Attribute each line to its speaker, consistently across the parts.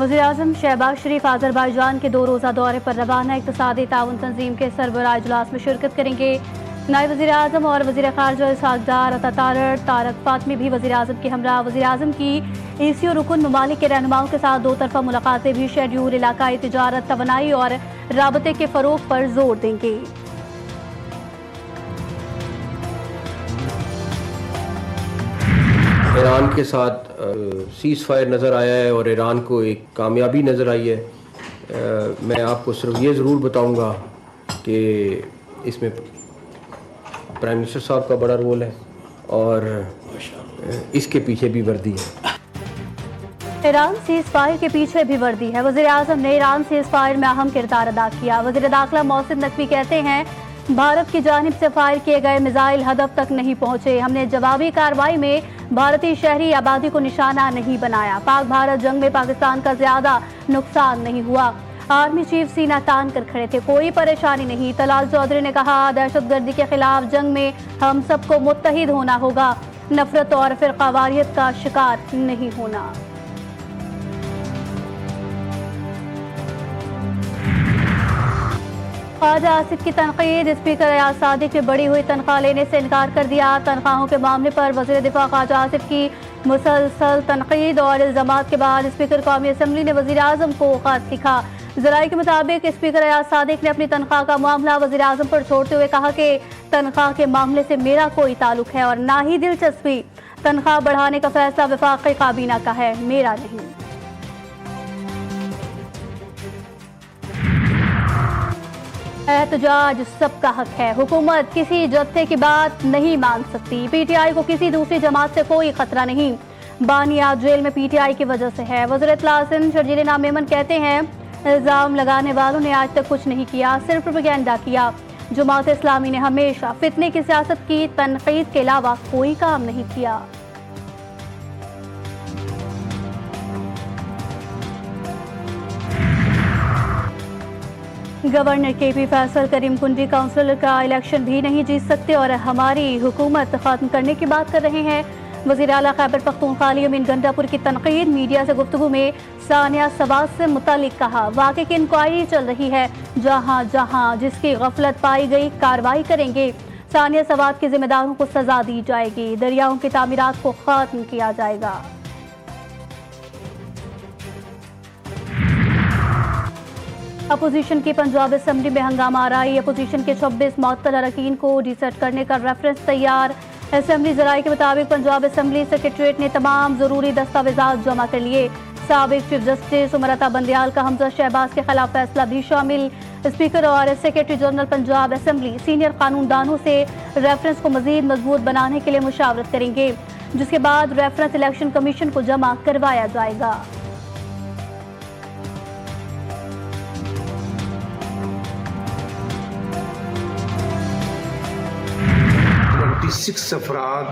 Speaker 1: वज़ीर-ए-आज़म शहबाज शरीफ आज़रबाईजान के 2 रोज़ा दौरे पर रवाना। इक़्तिसादी ताउन तंजीम के सरबराह इजलास में शिरकत करेंगे। नायब वज़ीर-ए-आज़म और वज़ीर ख़ारजा इसहाक़ डार, अता तारक फ़ातमी भी वज़ीर-ए-आज़म के हमरा। वज़ीर-ए-आज़म की EC और रुकन ममालिक के रहनुमाओं के साथ 2 तरफ़ा मुलाकातें भी शेड्यूल, इलाकाई तिजारत, तवानाई और राबते के फ़रोग़ पर जोर देंगे।
Speaker 2: ईरान के साथ सीज़ फायर नज़र आया है और ईरान को एक कामयाबी नज़र आई है। मैं आपको सिर्फ ये ज़रूर बताऊंगा कि इसमें प्राइम मिनिस्टर साहब का बड़ा रोल है और इसके पीछे भी वर्दी है।
Speaker 1: ईरान सीज़ फायर के पीछे भी वर्दी है। वज़ीर-ए-आज़म ने ईरान सीज़ फायर में अहम किरदार अदा किया। वज़ीर दाखिला मोहसिन नकवी कहते हैं, भारत की जानिब से फायर किए गए मिसाइल हदफ तक नहीं पहुंचे। हमने जवाबी कार्रवाई में भारतीय शहरी आबादी को निशाना नहीं बनाया। पाक भारत जंग में पाकिस्तान का ज्यादा नुकसान नहीं हुआ। आर्मी चीफ सीना तान कर खड़े थे, कोई परेशानी नहीं। तलाल चौधरी ने कहा, दहशतगर्दी के खिलाफ जंग में हम सबको मुत्तहिद होना होगा, नफरत और फिरकावारियत का शिकार नहीं होना। ख्वाजा आसिफ की तनकीद, स्पीकर अयाज सादिक ने बढ़ी हुई तनख्वाह लेने से इनकार कर दिया। तनख्वाहों के मामले पर वज़ीर दिफा ख्वाजा आसिफ की मुसलसल तनकीद और इल्ज़ामात के बाद स्पीकर कौमी असम्बली ने वज़ीर-ए-आज़म को खत लिखा। ज़राए के मुताबिक स्पीकर अयाज सादिक ने अपनी तनख्वाह का मामला वज़ीर-ए-आज़म पर छोड़ते हुए कहा कि तनख्वाह के मामले से मेरा कोई ताल्लुक है और ना ही दिलचस्पी। तनख्वाह बढ़ाने का फैसला वफाक़ी काबीना का है, मेरा नहीं। एहतजाज सबका हक है, हुकूमत किसी जत्थे की बात नहीं मान सकती। PTI को किसी दूसरी जमात से कोई खतरा नहीं। बानियात जेल में PTI की वजह से है। वज़ीर इत्तला सिंध शर्जील इनाम मेमन कहते हैं, इल्ज़ाम लगाने वालों ने आज तक कुछ नहीं किया, सिर्फ प्रोपेगेंडा किया। जमात इस्लामी ने हमेशा फितने की सियासत की, तनकीद के अलावा कोई काम नहीं किया। गवर्नर KP फैसल करीम कुंडी काउंसिलर का इलेक्शन भी नहीं जीत सकते और हमारी हुकूमत खत्म करने की बात कर रहे हैं। वज़ीर आला खैबर पख्तूनख्वा अली अमीन गंडापुर की तनकीद, मीडिया से गुफ्तगू में सानिया सवाद से मुतालिक कहा, वाक़े की इंक्वायरी चल रही है, जहाँ जहाँ जिसकी गफलत पाई गई कार्रवाई करेंगे। सानिया सवाद के जिम्मेदारों को सजा दी जाएगी। दरियाओं की तामीरात को खत्म किया जाएगा। अपोजिशन की पंजाब असम्बली में हंगामा आराई। अपोजिशन के 26 मुअत्तल अरकान को डिसर्ट करने का रेफरेंस तैयार। असम्बली ज़राए के मुताबिक पंजाब असम्बली सेक्रेटरीट ने तमाम जरूरी दस्तावेजात जमा कर लिए। साबिक चीफ जस्टिस उमरता बंदयाल का हमजा शहबाज के खिलाफ फैसला भी शामिल। स्पीकर और secretary general Punjab assembly senior कानूनदानों से रेफरेंस को मजीद मजबूत बनाने के लिए मुशावरत करेंगे, जिसके बाद रेफरेंस इलेक्शन कमीशन को जमा करवाया जाएगा।
Speaker 3: 26 अफराद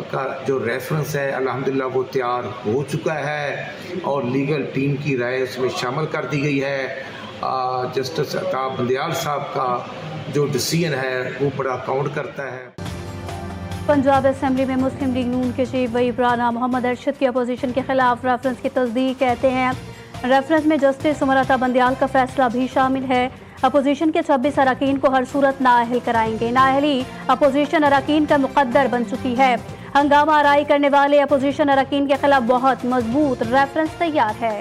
Speaker 3: का जो रेफरेंस है अल्हम्दुलिल्लाह वो तैयार हो चुका है और लीगल टीम की राय उसमें शामिल कर दी गई है। जस्टिस अता बंदयाल साहब का जो डिसीजन है वो बड़ा काउंट करता है।
Speaker 1: पंजाब असम्बली में मुस्लिम लीग नून के चीफ वहीब राना मोहम्मद अरशद की अपोजिशन के खिलाफ रेफरेंस की तस्दीक कहते हैं, रेफरेंस में जस्टिस उमरता बंदयाल का फैसला भी शामिल है। अपोजिशन के 26 अरकान को हर सूरत नाअहल कराएंगे। नाअहली अपोजिशन अरकान का मुकद्दर बन चुकी है। हंगामा आराई करने वाले अपोजिशन अरकान के खिलाफ बहुत मजबूत रेफरेंस तैयार है।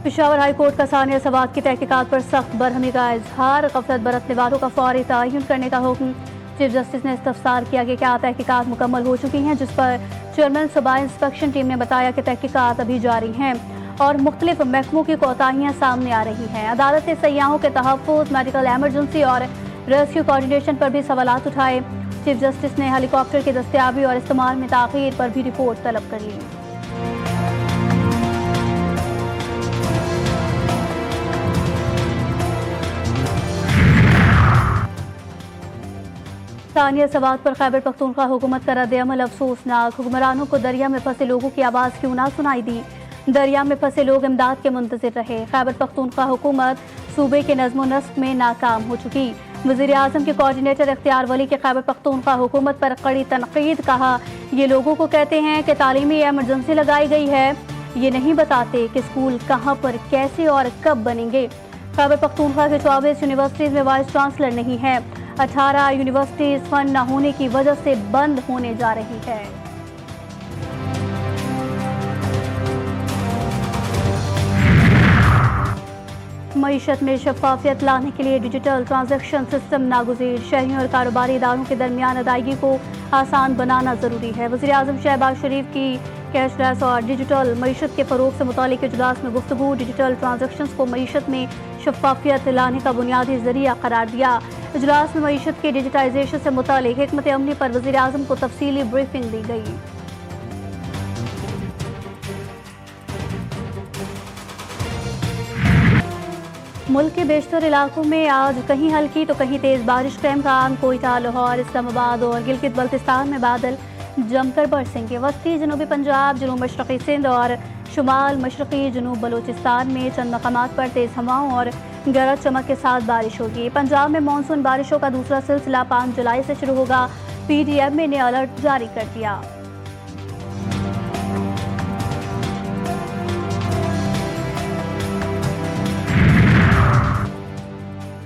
Speaker 1: पेशावर हाई कोर्ट का सानिया सवाद की तहकीकात पर सख्त बरहमी का इजहार। गफलत बरतने वालों का फौरी तयन करने का हुक्म। चीफ जस्टिस ने इस्तफसार किया कि क्या तहकीकात मुकम्मल हो चुकी हैं, जिस पर चेयरमैन सूबाई इंस्पेक्शन टीम ने बताया कि तहकीकात अभी जारी हैं और मुख्तलिफ महकमों की कोताहियाँ सामने आ रही हैं। अदालत ने सयाहों के तहफ़्फ़ुज़, मेडिकल एमरजेंसी और रेस्क्यू कोऑर्डिनेशन पर भी सवालात उठाए। चीफ जस्टिस ने हेलीकॉप्टर की दस्तियाबी और इस्तेमाल में ताख़ीर पर भी रिपोर्ट तलब कर ली। सानिया सवाद पर खैबर पख्तूनख्वा हुकूमत का रद्द-ए-अमल अफसोसनाक। हुक्मरानों को दरिया में फंसे लोगों की आवाज़ क्यों ना सुनाई दी। दरिया में फंसे लोग इमदाद के मुंतज़िर रहे। खैबर पख्तूनख्वा हुकूमत सूबे के नज़्म-ओ-नस्क में नाकाम हो चुकी। वज़ीर आज़म के कोऑर्डिनेटर इख्तियार वली के खैबर पख्तूनख्वा हुकूमत पर कड़ी तनकीद। कहा, ये लोगों को कहते हैं कि तालीमी एमरजेंसी लगाई गई है, ये नहीं बताते कि स्कूल कहाँ पर, कैसे और कब बनेंगे। खैबर पख्तूनख्वा के 24 यूनिवर्सिटीज़ में वाइस चांसलर नहीं है। 18 यूनिवर्सिटीज़ फंड न होने की वजह से बंद होने जा रही है। मईशत में शफाफियत लाने के लिए डिजिटल ट्रांजैक्शन सिस्टम नागुज़ीर। शहरियों और कारोबारी इदारों के दरमियान अदायगी को आसान बनाना ज़रूरी है। वज़ीर आज़म शहबाज शरीफ की कैशलेस और डिजिटल मईशत के फ़रोग़ से मुतालिक इजलास में गुफ्तगू। डिजिटल ट्रांजैक्शंस को मईशत में शफाफियत लाने का बुनियादी ज़रिया करार दिया। इजलास में मईशत के डिजिटाइजेशन से मुतालिक हिकमत अमली पर वज़ीर आज़म को तफसीली ब्रीफिंग दी गई। मुल्क के बेशतर इलाकों में आज कहीं हल्की तो कहीं तेज़ बारिश का इम्कान। कोयटा, लाहौर, इस्लामाबाद और गिलगित बल्तिस्तान में बादल जमकर बरसेंगे। वस्ती जनूबी पंजाब, जनूब मशरक़ी सिंध और शुमाल मशरक़ी जनूब बलूचिस्तान में चंद मकामात पर तेज़ हवाओं और गरज चमक के साथ बारिश होगी। पंजाब में मानसून बारिशों का दूसरा सिलसिला 5 जुलाई से शुरू होगा। PDM ने अलर्ट जारी कर दिया।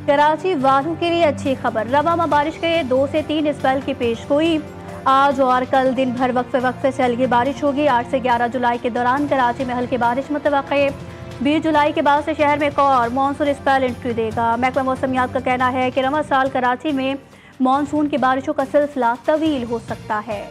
Speaker 1: कराची वालों के लिए अच्छी खबर, रवा में बारिश के 2 से 3 स्पेल की पेशगोई। आज और कल दिन भर वक्फे से हल्की बारिश होगी। 8 से 11 जुलाई के दौरान कराची में हल्की बारिश मुतवक्के। 20 जुलाई के बाद से शहर में एक और मानसून स्पेल एंट्री देगा। महकमा मौसमियात का कहना है कि रवा साल कराची में मानसून की बारिशों का सिलसिला तवील हो सकता है।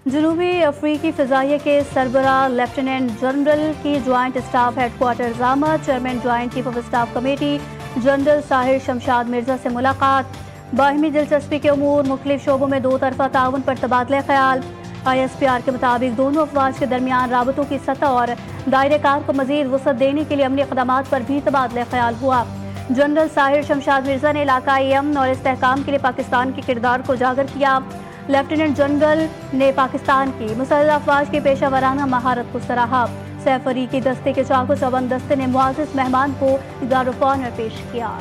Speaker 1: जनूबी अफ्रीकी फ़िज़ाइया के सरबरा लेफ्टिनेंट जनरल की ज्वाइंट स्टाफ हेडक्वार्टर आमद। Chairman joint chief of staff committee general Sahir Shamshad Mirza से मुलाकात। बाहिमी दिलचस्पी के अमूर, मुख्तलिफ शोबों में 2 तरफ़ा ताउन पर तबादला ख्याल। ISPR के मुताबिक दोनों अफवाज के दरमियान राबतों की सतह और दायरे कार को मज़ीद वसअत देने के लिए अमली इक़दामात पर भी तबादला ख्याल हुआ। जनरल साहिर शमशाद मिर्जा ने इलाकाई अमन और इस्तेहकाम के लिए पाकिस्तान के किरदार को उजागर किया। लेफ्टिनेंट जनरल ने पाकिस्तान की मुसल्लह अफवाज की पेशा महारत को सराहा। सैफ अली की दस्ते के चाको चौबंद दस्ते ने मुआज़िज़ मेहमान को गार्ड ऑफ ऑनर पेश किया।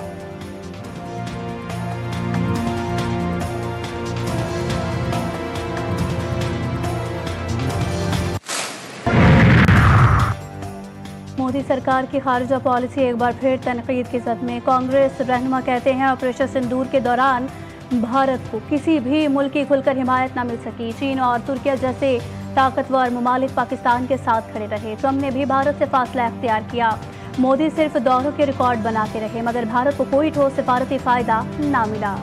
Speaker 1: मोदी सरकार की खारजा पॉलिसी एक बार फिर तनकीद की ज़द में। कांग्रेस रहनुमा कहते हैं ऑपरेशन सिंदूर के दौरान भारत को किसी भी मुल्क की खुलकर हिमायत न मिल सकी। चीन और तुर्किया जैसे ताकतवर ममालिक पाकिस्तान के साथ खड़े रहे। ट्रंप ने भी भारत से फासला अख्तियार किया। मोदी सिर्फ दौरों के रिकॉर्ड बनाते रहे, मगर भारत को कोई ठोस सिफारती फ़ायदा न मिला।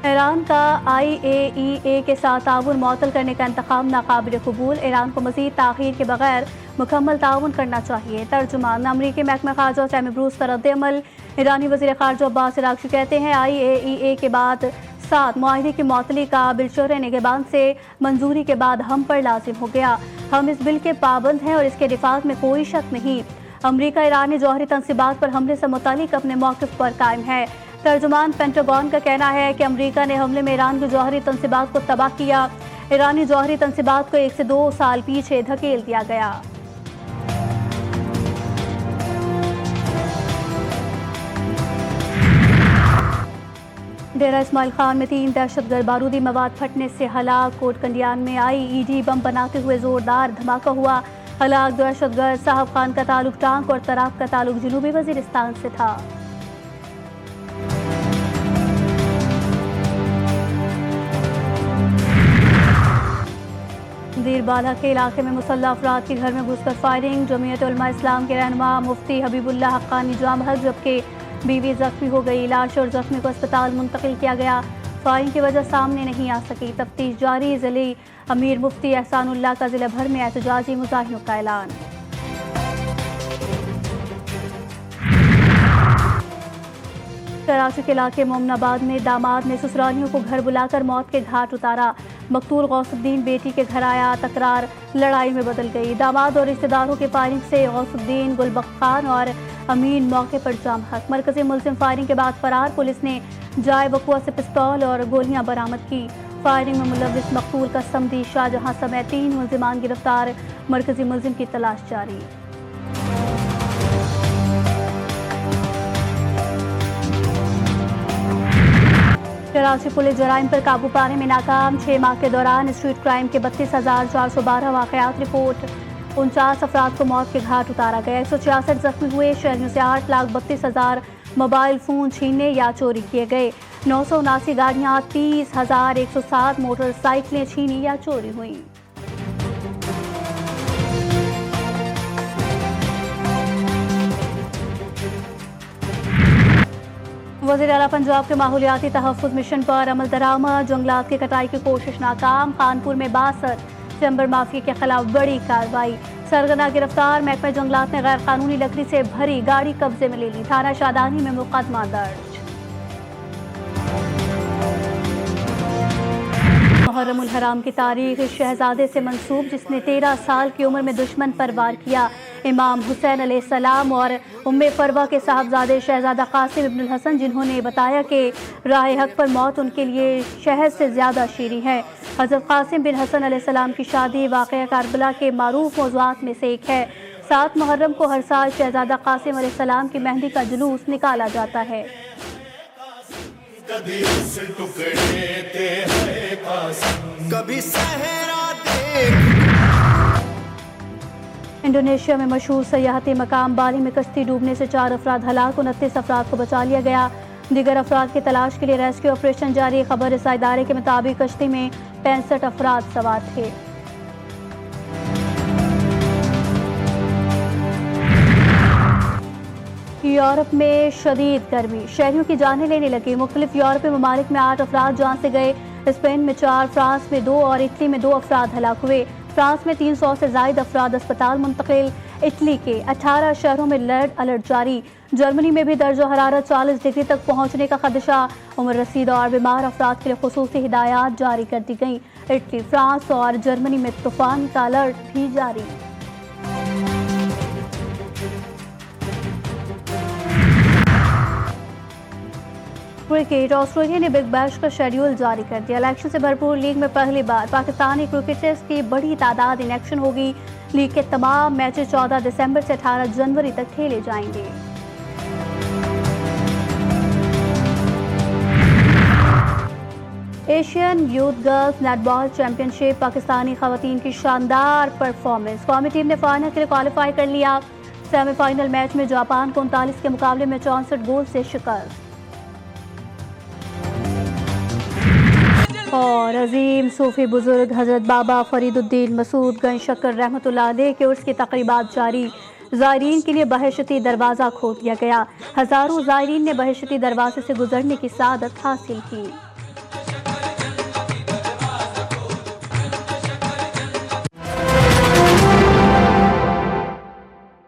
Speaker 1: ईरान का IAEA के साथ ताउन मुअत्तल करने का इंतखाब नाकाबिल कबूल। ईरान को मज़ीद ताख़ीर के बगैर मुकम्मल ताउन करना चाहिए। तर्जुमान अमरीकी महकमा ख़ारजा टैमी ब्रूस का रद्द-ए-अमल। ईरानी वज़ीर ख़ारजा अब्बास अराग़ची कहते हैं IAEA के बाद 7 मुआहदे की मुअत्तली का बिलशर्त निगहबान से मंजूरी के बाद हम पर लाजिम हो गया। हम इस बिल के पाबंद हैं और इसके रिफात में कोई शक नहीं। अमरीका ईरानी जौहरी तंसीबात पर हमले से मुतालिक अपने मौक़िफ़ पर कायम है। तर्जुमान पेंटागन का कहना है कि अमरीका ने हमले में ईरान की जौहरी तंसीबात को तबाह किया। ईरानी जौहरी तंसीबात को 1 से 2 साल पीछे धकेल दिया गया। डेरा इस्माइल खान में 3 दहशतगर्द बारूदी मवाद फटने से हलाक। कोटकंडियान में IED बम बनाते हुए जोरदार धमाका हुआ। हलाक दहशतगर्द साहब खान का ताल्लुक टांक और तराब का ताल्लुक जनूबी वजीरिस्तान से था। दीरबाला के इलाके में मुसल्लह अफराद के घर में घुसकर फायरिंग। जमीयत उलमा इस्लाम के रहनुमा मुफ्ती हबीबुल्लाह हक्कानी जाम हक, जबकि बीवी जख्मी हो गई। लाश और जख्मी को अस्पताल मुंतकिल किया गया। फायरिंग की वजह सामने नहीं आ सकी। तफ्तीश जारी। ज़िले अमीर मुफ्ती एहसानुल्लाह का ज़िला भर में एहतजाजी मुजाहिरों का ऐलान। कराची के इलाके मोमनाबाद में दामाद ने ससुरालियों को घर बुलाकर मौत के घाट उतारा। मकतूल गौसुद्दीन बेटी के घर आया, तकरार लड़ाई में बदल गई। दामाद और रिश्तेदारों के फायरिंग से गौसुद्दीन, गुलबख्त खान और अमीन मौके पर जाम हक। मरकजी मुलजिम फायरिंग के बाद फरार। पुलिस ने जाए वकुआ से पिस्तौल और गोलियां बरामद की। फायरिंग में मुलविस मकतूल का समदी शाहजहां समेत 3 मुलजिमान गिरफ्तार। मरकजी मुलजिम की तलाश जारी। कराची पुलिस जराइम पर काबू पाने में नाकाम। 6 माह के दौरान स्ट्रीट क्राइम के 32,412 वाकयात रिपोर्ट। 49 अफराद को मौत के घाट उतारा गया। 166 जख्मी हुए। शहरियों से 8,32,000 मोबाइल फोन छीनने या चोरी किए गए। 979 गाड़ियां, 30,107 मोटरसाइकिलें छीनी या चोरी हुई। वज़ीर आला पंजाब के माहौलियाती तहफ़्फ़ुज़ मिशन पर अमल दरामद। जंगलात की कटाई की कोशिश नाकाम। कानपुर में 62 टिम्बर माफिया के खिलाफ बड़ी कार्रवाई। सरगना गिरफ्तार। महकमा जंगलात ने गैर कानूनी लकड़ी से भरी गाड़ी कब्जे में ले ली। थाना शादानी में मुकदमा दर्ज। मुहर्रम उल हराम की तारीख शहजादे से मंसूब जिसने 13 साल की उम्र में दुश्मन पर वार किया। इमाम हुसैन अलैहिस्सलाम और उम्मे फरवा के साहबजादे शहजादा कासिम इब्नुल हसन, जिन्होंने बताया कि राह हक पर मौत उनके लिए शहद से ज़्यादा शीरी है। हज़रत कासिम बिन हसन अलैहिस्सलाम की शादी वाक़या कारबला के मारूफ मौज़ूआत में से एक है। 7 मुहर्रम को हर साल शहजादा कासिम अलैहिस्सलाम की मेहंदी का जुलूस निकाला जाता है।
Speaker 4: कभी सहरा देख।
Speaker 1: इंडोनेशिया में मशहूर सयाहती मकाम बाली में कश्ती डूबने से 4 अफराद हलाक। 29 अफराद को बचा लिया गया। दीगर अफराद की तलाश के लिए रेस्क्यू ऑपरेशन जारी। खबर रसा इदारे के मुताबिक कश्ती में 65 अफराद सवार थे। यूरोप में शदीद गर्मी शहरियों की जानें लेने लगी। मुख्तलिफ यूरोपीय ममालिक में 8 अफराद जान से गए। स्पेन में 4, फ्रांस में 2 और इटली में 2 अफराद हलाक हुए। फ्रांस में 300 से ज़ायद अफराद अस्पताल मुंतकिल। इटली के 18 शहरों में रेड अलर्ट जारी। जर्मनी में भी दर्जा हरारत 40 डिग्री तक पहुंचने का खदशा। उम्र रसीद और बीमार अफराद के लिए खुसूसी हिदायत जारी कर दी गई। इटली, फ्रांस और जर्मनी में तूफान का अलर्ट भी जारी। क्रिकेट। ऑस्ट्रेलिया ने बिग बैश का शेड्यूल जारी कर दिया। इलेक्शन से भरपूर लीग में पहली बार पाकिस्तानी क्रिकेटर्स की बड़ी तादाद इन एक्शन होगी। लीग के तमाम मैचेस 14 दिसंबर से 18 जनवरी तक खेले जाएंगे। Asian youth girls netball championship. Pakistani खवातीन की शानदार परफॉर्मेंस। कौमी टीम ने फाइनल के लिए क्वालिफाई कर लिया। सेमीफाइनल मैच में जापान को 39 के मुकाबले में 64 गोल से शिकस्त। और अजीम सूफी बुजुर्ग हजरत बाबा फरीदुद्दीन मसूद गंज शक्कर रहमतुल्लाह अलैह के उर्स की तकरीबात जारी। ज़ायरीन के लिए बहशती दरवाज़ा खोल दिया गया। हज़ारों ज़ायरीन ने बहशती दरवाजे से गुजरने की सआदत हासिल की।